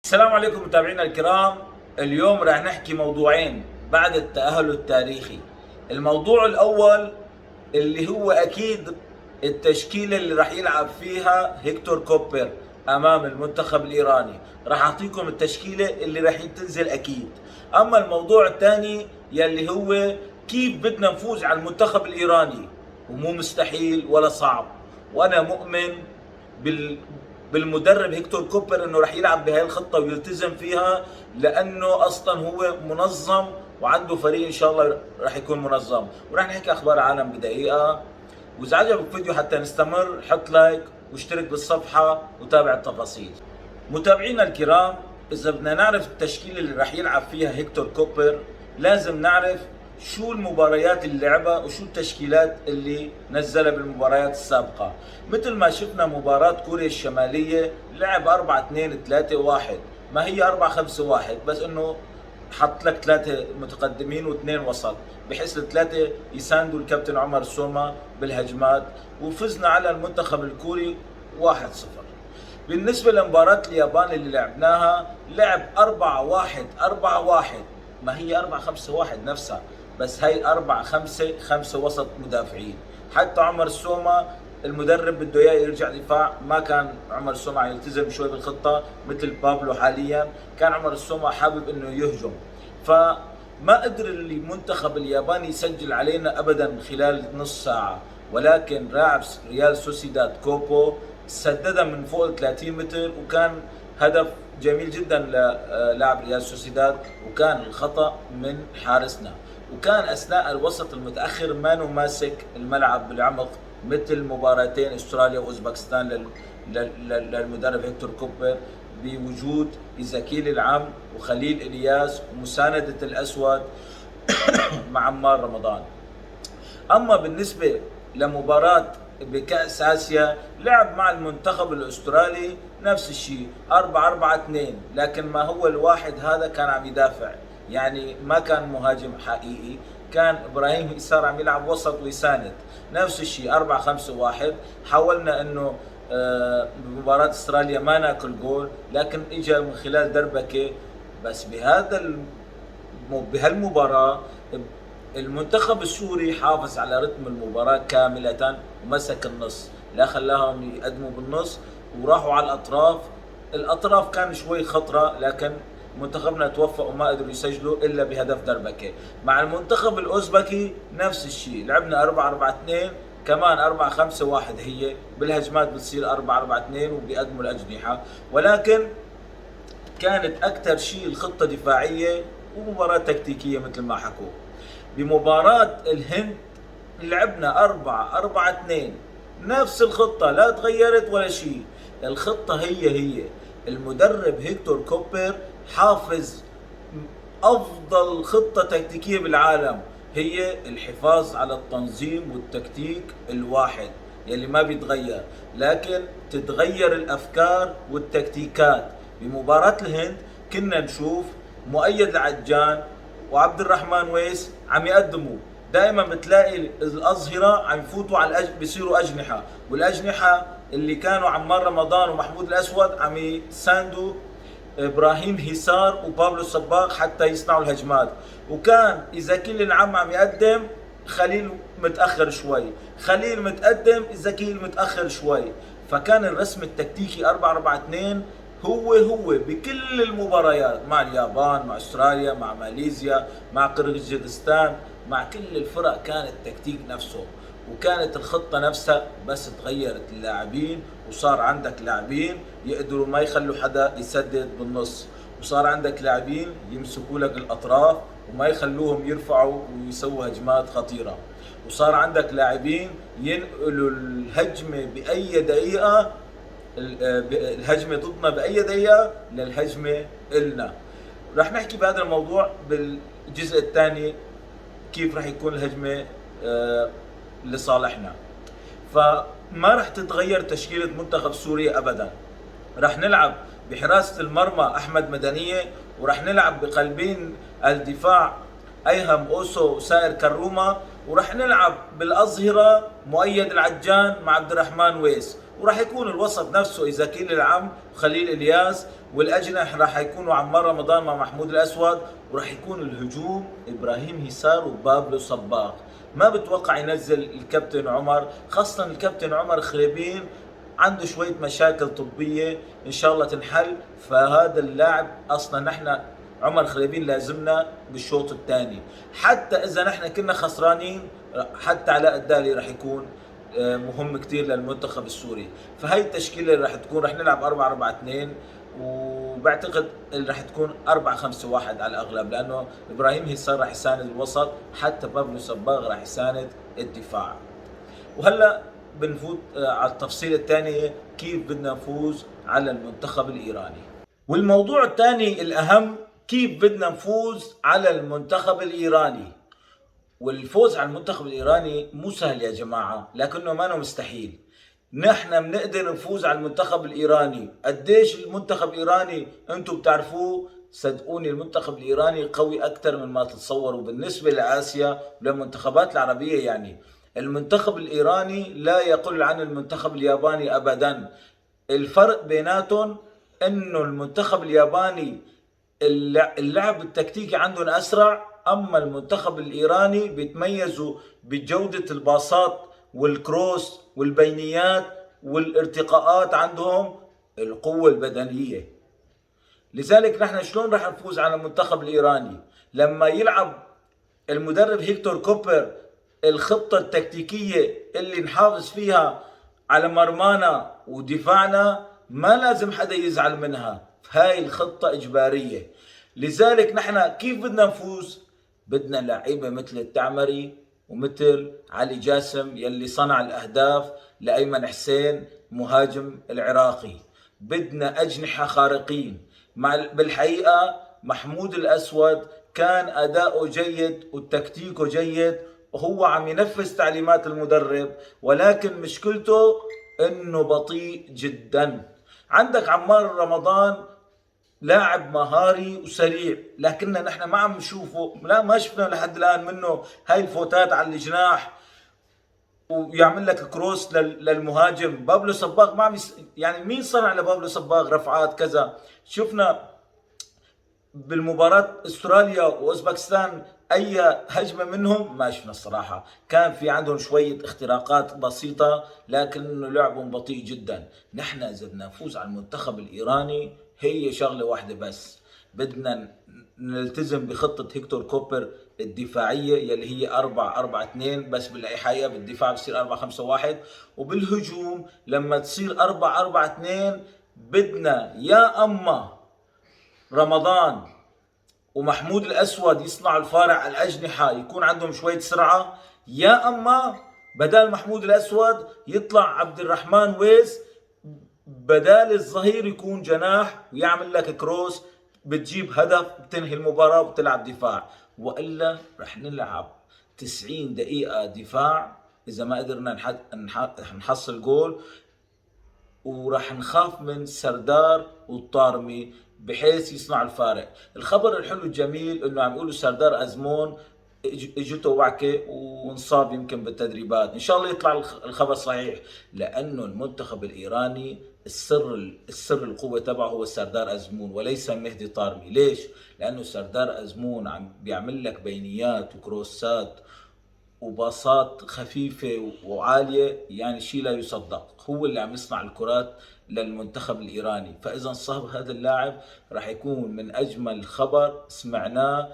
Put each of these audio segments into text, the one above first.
السلام عليكم متابعينا الكرام. اليوم راح نحكي موضوعين بعد التأهل التاريخي. الموضوع الأول اللي هو أكيد التشكيلة اللي راح يلعب فيها هيكتور كوبر أمام المنتخب الإيراني. راح أعطيكم التشكيلة اللي راح تنزل أكيد. أما الموضوع الثاني يلي هو كيف بدنا نفوز على المنتخب الإيراني، ومو مستحيل ولا صعب، وأنا مؤمن بالمدرب هيكتور كوبر انه راح يلعب بهاي الخطه ويلتزم فيها، لانه اصلا هو منظم وعنده فريق ان شاء الله راح يكون منظم. وراح نحكي اخبار العالم بدقيقه. واذا عجبك الفيديو حتى نستمر حط لايك واشترك بالصفحه وتابع التفاصيل. متابعينا الكرام، اذا بدنا نعرف التشكيله اللي راح يلعب فيها هيكتور كوبر لازم نعرف شو المباريات اللي لعبها وشو التشكيلات اللي نزلها بالمباريات السابقة. مثل ما شفنا مباراة كوريا الشمالية لعب 4-2-3-1، ما هي 4-5-1، بس انه حط لك ثلاثة متقدمين واثنين وسط بحيث الثلاثة يساندوا الكابتن عمر سوما بالهجمات، وفزنا على المنتخب الكوري 1-0. بالنسبة لمباراة اليابان اللي لعبناها لعب 4-1-4-1، ما هي 4-5-1 نفسها، بس هي 4-5-5 وسط مدافعين. حتى عمر سوما المدرب بده اياه يرجع دفاع، ما كان عمر سوما يلتزم شوي بالخطه مثل بابلو حاليا، كان عمر سوما حابب انه يهجم، فما قدر المنتخب الياباني يسجل علينا ابدا خلال نص ساعه. ولكن لاعب ريال سوسيداد كوبو سددها من فوق 30 متر، وكان هدف جميل جدا للاعب ريال سوسيداد، وكان الخطا من حارسنا. وكان اثناء الوسط المتاخر ما ماسك الملعب بالعمق مثل مباراتين استراليا واوزبكستان للمدرب هيكتور كوبر، بوجود إيزاكيل العم وخليل الياس ومساندة الاسود مع عمار رمضان. اما بالنسبه لمباراه بكأس آسيا لعب مع المنتخب الأسترالي نفس الشيء 4-4-2، لكن ما هو الواحد هذا كان عم يدافع، يعني ما كان مهاجم حقيقي، كان إبراهيم إسار عم يلعب وسط ويساند. نفس الشيء 4-5-1. حاولنا انه بمباراة استراليا ما ناكل جول، لكن اجى من خلال دربكة. بس بهالمباراة المنتخب السوري حافظ على رتم المباراة كاملة ومسك النص، لا خلاهم يقدموا بالنص وراحوا على الأطراف كان شوي خطرة، لكن منتخبنا توفق وما قدروا يسجلوا إلا بهدف دربكة. مع المنتخب الأوزبكي نفس الشيء، لعبنا 4-4-2، كمان 4-5-1، هي بالهجمات بتصير 4-4-2 وبيقدموا الأجنحة، ولكن كانت أكثر شيء الخطة دفاعية ومباراة تكتيكية مثل ما حكوا. بمباراة الهند لعبنا 4-4-2، نفس الخطة لا تغيرت ولا شيء، الخطة هي. المدرب هيكتور كوبر حافظ أفضل خطة تكتيكية بالعالم، هي الحفاظ على التنظيم والتكتيك الواحد يلي ما بيتغير، لكن تتغير الأفكار والتكتيكات. بمباراة الهند كنا نشوف مؤيد العجان وعبد الرحمن ويس عم يقدموا، دائما بتلاقي الأظهرة عم يفوتوا على بيصيروا أجنحة، والأجنحة اللي كانوا عمار رمضان ومحمود الأسود عم يساندوا إبراهيم هيسار وبابلو الصباغ حتى يصنعوا الهجمات. وكان إيزاكيل العم عم يقدم، خليل متأخر شوي، خليل متقدم، إيزاكيل متأخر شوي. فكان الرسم التكتيكي 4-4-2 هو بكل المباريات، مع اليابان، مع استراليا، مع ماليزيا، مع قرغيزستان، مع كل الفرق كان التكتيك نفسه وكانت الخطة نفسها، بس تغيرت اللاعبين وصار عندك لاعبين يقدروا ما يخلوا حدا يسدد بالنص، وصار عندك لاعبين يمسكوا لك الأطراف وما يخلوهم يرفعوا ويسووا هجمات خطيرة، وصار عندك لاعبين ينقلوا الهجمة بأي دقيقة، الهجمة ضدنا بأي دقيقة للهجمة إلنا. رح نحكي بهذا الموضوع بالجزء الثاني كيف رح يكون الهجمة لصالحنا. فما رح تتغير تشكيلة منتخب سوريا أبدا، رح نلعب بحراسة المرمى أحمد مدنية، ورح نلعب بقلبين الدفاع أيهم أوسو وسائر كرومة، ورح نلعب بالأظهرة مؤيد العجان مع عبد الرحمن ويس، وراح يكون الوسط نفسه إزاكيل العم وخليل إلياس، والأجنحة راح يكونوا عمار رمضان مع محمود الأسود، وراح يكون الهجوم إبراهيم هيسار وبابلو صباغ. ما بتوقع ينزل الكابتن عمر، خاصة الكابتن عمر خريبين عنده شوية مشاكل طبية إن شاء الله تنحل. فهذا اللاعب أصلا نحن عمر خريبين لازمنا بالشوط الثاني، حتى إذا نحن كنا خسرانين حتى علاء الدالي راح يكون مهم كتير للمنتخب السوري. فهي التشكيلة اللي راح تكون، راح نلعب 4-4-2، وبعتقد اللي راح تكون 4-5-1 على الأغلب، لأنه إبراهيم هيسار راح يساند الوسط، حتى بابلو صباغ راح يساند الدفاع. وهلا بنفوت على التفصيلة الثانية، كيف بدنا نفوز على المنتخب الإيراني. والموضوع الثاني الأهم، كيف بدنا نفوز على المنتخب الإيراني. والفوز على المنتخب الإيراني مو سهل يا جماعة، لكنه ما مستحيل. نحن بنقدر نفوز على المنتخب الإيراني. قديش المنتخب الإيراني انتم بتعرفوه، صدقوني المنتخب الإيراني قوي أكثر من ما تتصوروا بالنسبة لآسيا وللمنتخبات العربية. يعني المنتخب الإيراني لا يقل عن المنتخب الياباني أبدا. الفرق بيناتهم انه المنتخب الياباني اللعب التكتيكي عندهم اسرع، اما المنتخب الايراني بيتميزوا بجودة الباصات والكروس والبينيات والارتقاءات، عندهم القوة البدنية. لذلك نحن شلون راح نفوز على المنتخب الايراني؟ لما يلعب المدرب هيكتور كوبر الخطة التكتيكية اللي نحافظ فيها على مرمانا ودفاعنا، ما لازم حدا يزعل منها. هاي الخطة إجبارية. لذلك نحن كيف بدنا نفوز؟ بدنا لعيبة مثل التعمري ومثل علي جاسم يلي صنع الأهداف لأيمن حسين مهاجم العراقي. بدنا أجنحة خارقين. بالحقيقة محمود الأسود كان أداؤه جيد وتكتيكه جيد، وهو عم ينفذ تعليمات المدرب، ولكن مشكلته انه بطيء جدا. عندك عمار رمضان لاعب مهاري وسريع، لكننا نحن ما عم نشوفه، لا ما شفنا لحد الان منه هاي الفوتات على الجناح ويعمل لك كروس للمهاجم. بابلو صباغ ما عم يعني مين صنع لبابلو صباغ رفعات كذا؟ شفنا بالمباراة استراليا واوزبكستان اي هجمة منهم؟ ما شفنا الصراحة. كان في عندهم شوية اختراقات بسيطة، لكنه لعبهم بطيء جدا. نحن اذا بدنا نفوز على المنتخب الايراني هي شغلة واحدة بس، بدنا نلتزم بخطة هيكتور كوبر الدفاعية يلي هي 4-4-2، بس بالحقيقة بالدفاع بصير 4-5-1، وبالهجوم لما تصير 4-4-2 بدنا يا اما رمضان ومحمود الأسود يصنعوا الفارق على الأجنحة يكون عندهم شوية سرعة، يا أما بدال محمود الأسود يطلع عبد الرحمن ويز بدال الظهير يكون جناح ويعمل لك كروس، بتجيب هدف بتنهي المباراة وبتلعب دفاع. وإلا رح نلعب 90 دقيقة دفاع إذا ما قدرنا نحصل جول، وراح نخاف من سردار والطارمي بحيث يصنع الفارق. الخبر الحلو الجميل انه عم يقولوا سردار ازمون اجته وعكه وانصاب يمكن بالتدريبات، ان شاء الله يطلع الخبر صحيح، لانه المنتخب الايراني السر القوه تبعه هو سردار ازمون وليس مهدي طارمي. ليش؟ لانه سردار ازمون عم بيعمل لك بينيات وكروسات وباصات خفيفة وعالية، يعني شيء لا يصدق. هو اللي عم يصنع الكرات للمنتخب الإيراني. فإذا انصاب هذا اللاعب راح يكون من أجمل خبر سمعناه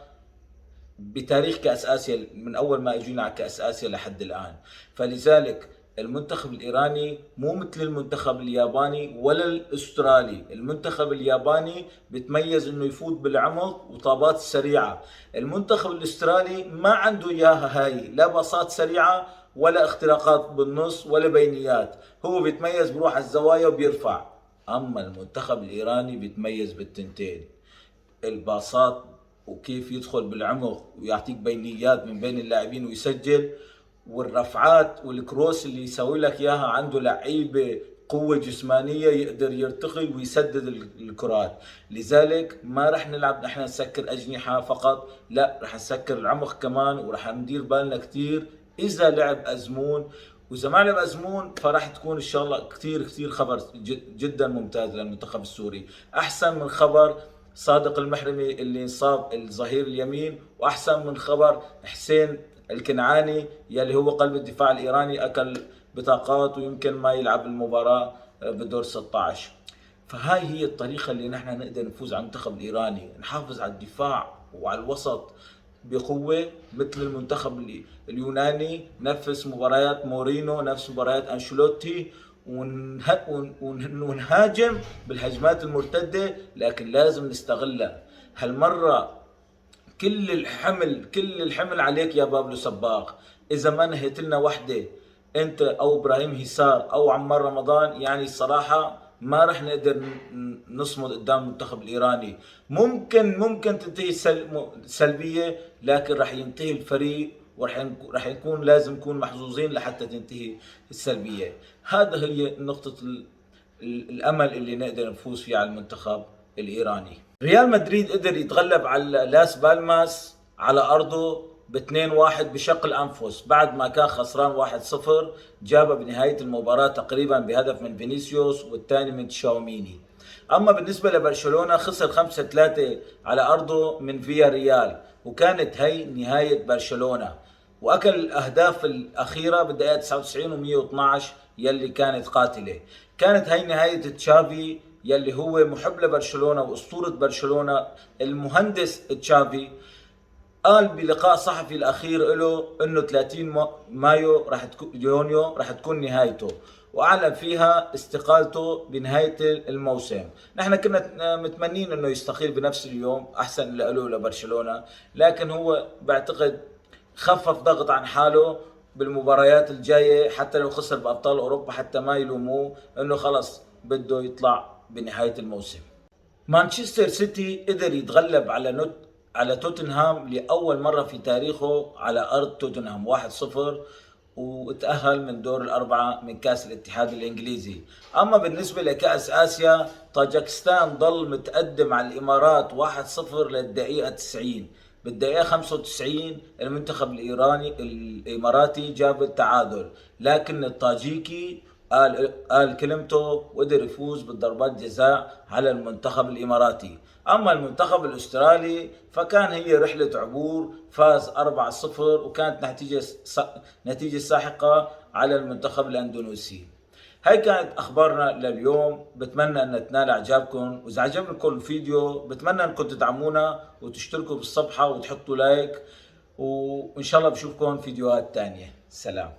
بتاريخ كأس آسيا من أول ما اجينا على كأس آسيا لحد الآن. فلذلك المنتخب الإيراني مو مثل المنتخب الياباني ولا الأسترالي. المنتخب الياباني بتميز انه يفوت بالعمق وطابات سريعة. المنتخب الأسترالي ما عنده اياها هاي، لا باصات سريعة ولا اختراقات بالنص ولا بينيات، هو بيتميز بروح على الزوايا وبيرفع. اما المنتخب الإيراني بيتميز بالتنتين، الباصات وكيف يدخل بالعمق ويعطيك بينيات من بين اللاعبين ويسجل، والرفعات والكروس اللي يسوي لك اياها. عنده لعيبه قوه جسمانيه يقدر يرتقي ويسدد الكرات. لذلك ما رح نلعب نحن نسكر اجنحه فقط، لا رح نسكر العمق كمان، ورح ندير بالنا كثير اذا لعب ازمون وزمالة بأزمون، فراح تكون إن شاء الله كثير كثير خبر جدا ممتاز للمنتخب السوري، أحسن من خبر صادق المحرمي اللي انصاب الظهير اليمين، وأحسن من خبر حسين الكنعاني يلي هو قلب الدفاع الإيراني أكل بطاقات ويمكن ما يلعب المباراة بدور 16. فهاي هي الطريقة اللي نحن نقدر نفوز على المنتخب الإيراني، نحافظ على الدفاع وعلى الوسط بقوة مثل المنتخب اليوناني، نفس مباريات مورينو، نفس مباريات أنشيلوتي، ونهاجم بالهجمات المرتدة، لكن لازم نستغلها. هالمرة كل الحمل عليك يا بابلو سباق. إذا ما نهيت لنا وحدة أنت أو إبراهيم هيسار أو عمار رمضان، يعني الصراحة ما رح نقدر نصمد قدام المنتخب الإيراني. ممكن تنتهي سلبية، لكن رح ينتهي الفريق ورح يكون لازم نكون محظوظين لحتى تنتهي السلبية. هذا هي نقطة الأمل اللي نقدر نفوز فيه على المنتخب الإيراني. ريال مدريد قدر يتغلب على لاس بالماس على أرضه ب2-1 بشق الأنفس، بعد ما كان خسران 1-0 جاب بنهاية المباراة تقريبا بهدف من فينيسيوس والثاني من تشاوميني. أما بالنسبة لبرشلونة خسر 5-3 على أرضه من فيا ريال، وكانت هي نهاية برشلونة، وأكل الأهداف الأخيرة بالدقيقة 99 و112 يلي كانت قاتلة. كانت هي نهاية تشافي يلي هو محب لبرشلونة وأسطورة برشلونة. المهندس تشافي قال بلقاء صحفي الأخير له إنه 30 مايو يونيو راح تكون نهايته، وأعلن فيها استقالته بنهاية الموسم. نحن كنا متمنين إنه يستقيل بنفس اليوم، أحسن له لبرشلونة، لكن هو بعتقد خفف ضغط عن حاله بالمباريات الجاية، حتى لو خسر بأبطال أوروبا حتى ما يلوموه، إنه خلص بده يطلع بنهاية الموسم. مانشستر سيتي قدر يتغلب على توتنهام لأول مرة في تاريخه على أرض توتنهام 1-0، وتأهل من دور الأربعة من كأس الاتحاد الإنجليزي. أما بالنسبة لكأس آسيا، طاجكستان ضل متقدم على الإمارات 1-0 للدقيقة 90. بالدقيقة 95 المنتخب الإماراتي جاب التعادل، لكن الطاجيكي قال كلمته وقدر يفوز بالضربات جزاء على المنتخب الإماراتي. أما المنتخب الأسترالي فكان هي رحلة عبور، فاز 4-0 وكانت نتيجة ساحقة على المنتخب الأندونيسي. هاي كانت أخبارنا لليوم، بتمنى أن تنال إعجابكم، وإذا عجبكم الفيديو بتمنى أنكم تدعمونا وتشتركوا بالصفحة وتحطوا لايك، وإن شاء الله بشوفكم فيديوهات تانية. سلام.